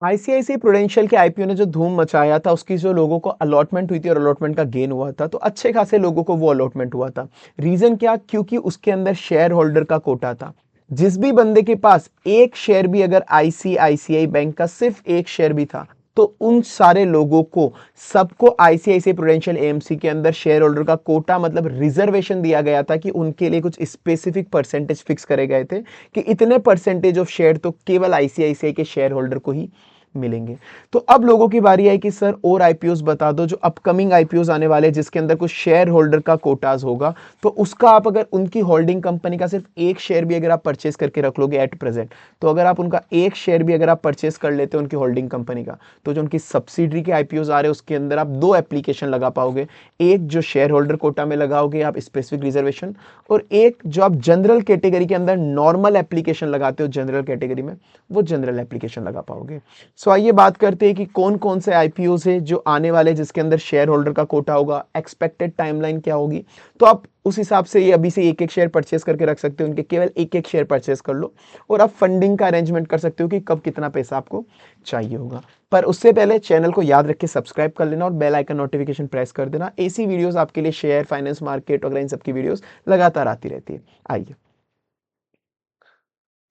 ICICI prudential के IPO ने जो धूम मचाया था, उसकी जो लोगों को अलॉटमेंट हुई थी और अलॉटमेंट का गेन हुआ था, तो अच्छे खासे लोगों को वो अलॉटमेंट हुआ था। रीजन क्या? क्योंकि उसके अंदर शेयर होल्डर का कोटा था। जिस भी बंदे के पास एक शेयर भी, अगर आईसीआईसीआई बैंक का सिर्फ एक शेयर भी था, तो उन सारे लोगों को, सबको आईसीआईसीआई प्रूडेंशियल एएमसी के अंदर शेयर होल्डर का कोटा मतलब रिजर्वेशन दिया गया था कि उनके लिए कुछ स्पेसिफिक परसेंटेज फिक्स करे गए थे कि इतने परसेंटेज ऑफ शेयर तो केवल आईसीआईसीआई के शेयर होल्डर को ही मिलेंगे। तो अब लोगों की बारी है कि सर और आईपीओस बता दो, जो अपकमिंग आईपीओस आने वाले हैं जिसके अंदर कुछ शेयर होल्डर का कोटाज होगा, तो उसका आप अगर उनकी होल्डिंग कंपनी का सिर्फ एक शेयर भी अगर आप परचेस करके रख लोगे एट प्रेजेंट, तो अगर आप उनका एक शेयर भी अगर आप परचेस कर लेते हो उनकी होल्डिंग कंपनी का, तो जो उनकी सब्सिडरी के आईपीओस आ रहे हैं उसके अंदर आप दो एप्लीकेशन लगा पाओगे। एक जो शेयर होल्डर कोटा में लगाओगे आप स्पेसिफिक रिजर्वेशन, और एक जो आप जनरल कैटेगरी के अंदर नॉर्मल एप्लीकेशन लगाते हो जनरल कैटेगरी में, वो जनरल एप्लीकेशन लगा पाओगे। सो आइए बात करते हैं कि कौन कौन से आईपीओस है जो आने वाले जिसके अंदर शेयर होल्डर का कोटा होगा, एक्सपेक्टेड टाइमलाइन क्या होगी। तो आप उस हिसाब से ये अभी से एक एक शेयर परचेस करके रख सकते हो, उनके केवल एक एक शेयर परचेस कर लो और आप फंडिंग का अरेंजमेंट कर सकते हो कि कब कितना पैसा आपको चाहिए होगा। पर उससे पहले चैनल को याद रख के सब्सक्राइब कर लेना और बेल आइकन नोटिफिकेशन प्रेस कर देना। ऐसी वीडियोस आपके लिए शेयर, फाइनेंस, मार्केट वगैरह इन सब की वीडियोस लगातार आती रहती है। आइए,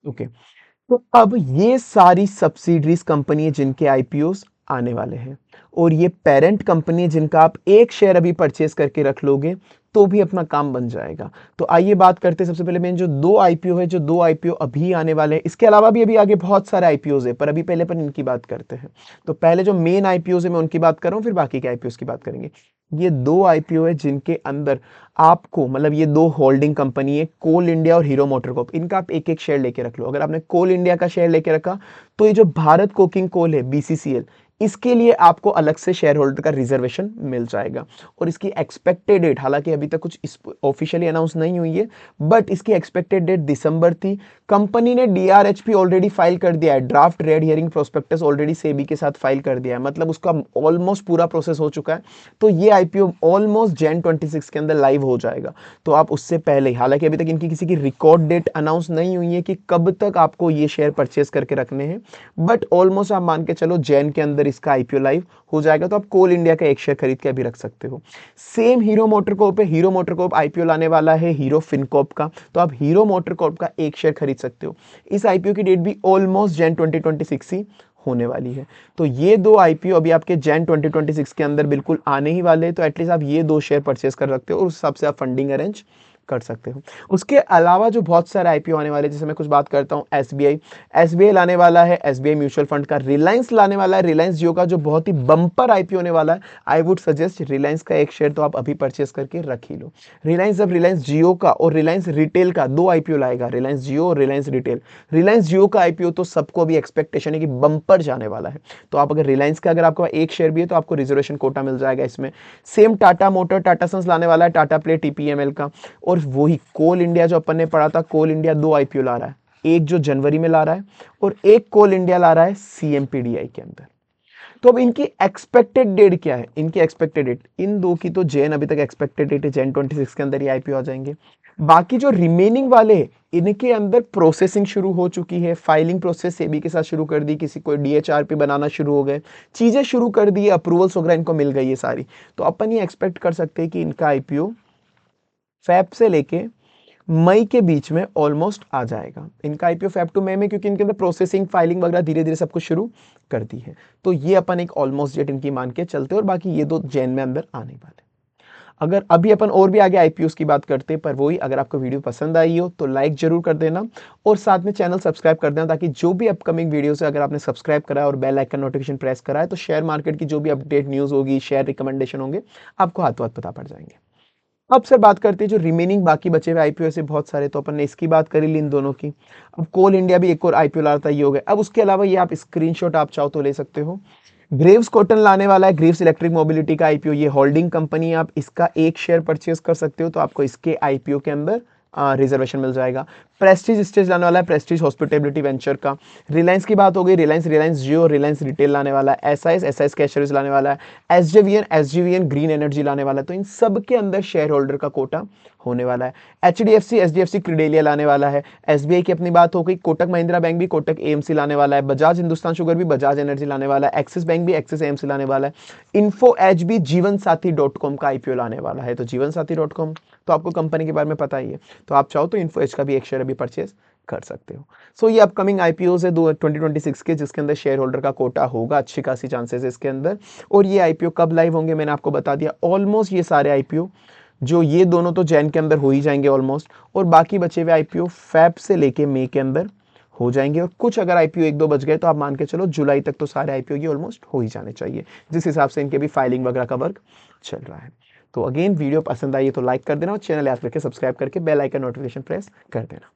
ओके। तो अब ये सारी सब्सिडरीज कंपनी है जिनके आईपीओस आने वाले हैं, और ये पेरेंट कंपनी है जिनका आप एक शेयर अभी परचेस करके रख लोगे तो भी अपना काम बन जाएगा। तो आइए बात करते हैं सबसे पहले मेन जो दो आईपीओ है, जो दो आईपीओ अभी आने वाले हैं। इसके अलावा भी अभी आगे बहुत सारे आईपीओ है, पर अभी पहले पर इनकी बात करते हैं। तो पहले जो मेन आईपीओ है मैं उनकी बात कर रहा हूं, फिर बाकी के आईपीओ की बात करेंगे। ये दो आईपीओ है जिनके अंदर आपको, मतलब ये दो होल्डिंग कंपनी है, कोल इंडिया और हीरो मोटरकॉर्प, इनका आप एक एक शेयर लेके रख लो। अगर आपने कोल इंडिया का शेयर लेके रखा, तो ये जो भारत कोकिंग कोल है बीसीसीएल, इसके लिए आपको अलग से शेयर होल्डर का रिजर्वेशन मिल जाएगा। और इसकी एक्सपेक्टेड डेट, हालांकि अभी तक कुछ ऑफिशियली अनाउंस नहीं हुई है, बट इसकी एक्सपेक्टेड डेट दिसंबर थी। कंपनी ने डीआरएचपी ऑलरेडी फाइल कर दिया है, draft red herring prospectus already SEBI के साथ फाइल कर दिया है, मतलब उसका ऑलमोस्ट पूरा प्रोसेस हो चुका है। तो ये आईपीओ ऑलमोस्ट जैन 26 के अंदर लाइव हो जाएगा। तो आप उससे पहले, हालांकि अभी तक इनकी किसी की रिकॉर्ड डेट अनाउंस नहीं हुई है कि कब तक आपको ये शेयर परचेस करके रखने हैं, बट ऑलमोस्ट आप मान के चलो जैन के अंदर इसका आईपीओ लाइव हो जाएगा। तो आप कोल इंडिया का एक शेयर खरीद के अभी रख सकते हो। सेम हीरो मोटरकॉर्प है, हीरो मोटरकॉर्प आईपीओ लाने वाला है हीरो फिनकॉर्प का, तो आप हीरो मोटरकॉर्प का एक शेयर खरीद सकते हो। इस आईपीओ की डेट भी ऑलमोस्ट जैन 2026 ही होने वाली है। तो ये दो आईपीओ अभी आपके जैन 2026 के अंदर बिल्कुल आने ही वाले हैं। तो एटलीस्ट आप ये दो शेयर परचेस कर सकते हो और उस हिसाब से आप फंडिंग अरेंज कर सकते हो। उसके अलावा जो बहुत सारे आईपीओ आने वाले हैं, जैसे मैं कुछ बात करता हूं, एसबीआई, एसबीआई लाने वाला है, एसबीआई म्यूचुअल फंड का, रिलायंस लाने वाला है, रिलायंस जियो का जो बहुत ही बंपर आईपीओ होने वाला है। आई वुड सजेस्ट रिलायंस का एक शेयर तो आप अभी परचेस करके रख ही लो। रिलायंस जब रिलायंस जियो का और रिलायंस रिटेल का दो आईपीओ लाएगा, रिलायंस जियो और रिलायंस रिटेल, रिलायंस जियो का आईपीओ तो सबको अभी एक्सपेक्टेशन है कि बंपर जाने वाला है। तो आप अगर रिलायंस का, अगर आपको एक शेयर भी है, तो आपको रिजर्वेशन कोटा मिल जाएगा इसमें। Same Tata motor, Tata sons लाने वाला है, टाटा प्ले टीपीएमएल का। और वही कोल इंडिया जो अपन ने पढ़ा था, कोल इंडिया दो आईपीओ ला रहा है, एक जो जनवरी में ला रहा है और एक कोल इंडिया ला रहा है सीएमपीडीआई के अंदर। तो अब इनकी एक्सपेक्टेड डेट क्या है? इनकी एक्सपेक्टेड डेट, इन दो की तो जैन अभी तक एक्सपेक्टेड डेट है जैन 26 के अंदर ये आईपीओ आ जाएंगे। बाकी जो रिमेनिंग वाले, इनके अंदर प्रोसेसिंग शुरू हो चुकी है, फाइलिंग प्रोसेस सेबी के साथ शुरू कर दी, किसी को डीएचआरपी बनाना शुरू हो गए, चीजें शुरू कर दी, अप्रूवल्स वगैरह इनको मिल गई है सारी। तो अपन ये एक्सपेक्ट कर सकते हैं कि इनका आईपीओ फेब से लेके मई के बीच में ऑलमोस्ट आ जाएगा। इनका आईपीओ फेब टू मई में, क्योंकि इनके अंदर प्रोसेसिंग, फाइलिंग वगैरह धीरे धीरे सब कुछ शुरू कर दी है। तो ये अपन एक ऑलमोस्ट डेट इनकी मान के चलते हैं, और बाकी ये दो जैन में अंदर आने वाले। अगर अभी अपन और भी आगे आईपीओ की बात करते हैं, पर वही, अगर आपको वीडियो पसंद आई हो तो लाइक जरूर कर देना और साथ में चैनल सब्सक्राइब कर देना, ताकि जो भी अपकमिंग वीडियोस है, अगर आपने सब्सक्राइब करा है और बेल आइकन नोटिफिकेशन प्रेस करा है, तो शेयर मार्केट की जो भी अपडेट न्यूज होगी, शेयर रिकमेंडेशन होंगे, आपको हाथों हाथ पता पड़ जाएंगे। अब सर बात करते हैं जो रिमेनिंग बाकी बचे हुए आईपीओ से बहुत सारे, तो अपन ने इसकी बात करी ली इन दोनों की। अब कोल इंडिया भी एक और आईपीओ ला रहा था, ये हो गया। अब उसके अलावा ये आप स्क्रीनशॉट आप चाहो तो ले सकते हो, ग्रेव्स कॉटन लाने वाला है, ग्रेव्स इलेक्ट्रिक मोबिलिटी का आईपीओ, ये होल्डिंग कंपनी है, आप इसका एक शेयर परचेज कर सकते हो, तो आपको इसके आईपीओ के अंदर रिजर्वेशन मिल जाएगा। प्रेस्टीज स्टेज लाने वाला है प्रेस्टीज हॉस्पिटेबिलिटी वेंचर का। रिलायंस की बात हो गई, रिलायंस जियो, रिलायंस रिटेल लाने वाला है। एसआईएस कैशरीज लाने वाला है। एसजेवीएन ग्रीन एनर्जी लाने वाला है। तो इन सब के अंदर शेयर होल्डर का कोटा होने वाला है। एचडीएफसी क्रेडेलिया लाने वाला है। एसबीआई की अपनी बात हो गई, कोटक महिंद्रा बैंक भी कोटक एएमसी लाने वाला है। बजाज हिंदुस्तान शुगर भी बजाज एनर्जी लाने वाला है। एक्सिस बैंक भी एक्सिस एएमसी लाने वाला है। इन्फो एज भी जीवन साथी .com का आईपीओ लाने वाला है। तो जीवन साथी .com तो आपको कंपनी के बारे में पता ही है, तो आप चाहो तो इन्फो एज का भी एक शेयर अभी परचेज कर सकते हो। सो ये अपकमिंग आईपीओ है 2026 के, जिसके अंदर शेयर होल्डर का कोटा होगा, अच्छी खासी चांसेस है इसके अंदर। और ये आईपीओ कब लाइव होंगे मैंने आपको बता दिया। ऑलमोस्ट ये सारे आईपीओ जो ये दोनों तो जैन के अंदर हो ही जाएंगे ऑलमोस्ट, और बाकी बचे हुए आईपीओ फेब से लेके मई के अंदर हो जाएंगे। और कुछ अगर आईपीओ एक दो बच गए तो आप मान के चलो जुलाई तक तो सारे आईपीओ ये ऑलमोस्ट हो ही जाने चाहिए, जिस हिसाब से इनके भी फाइलिंग वगैरह का वर्क चल रहा है। तो अगेन वीडियो पसंद आई तो लाइक कर देना और चैनल ऐप करके सब्सक्राइब करके बेल आइकन नोटिफिकेशन प्रेस कर देना।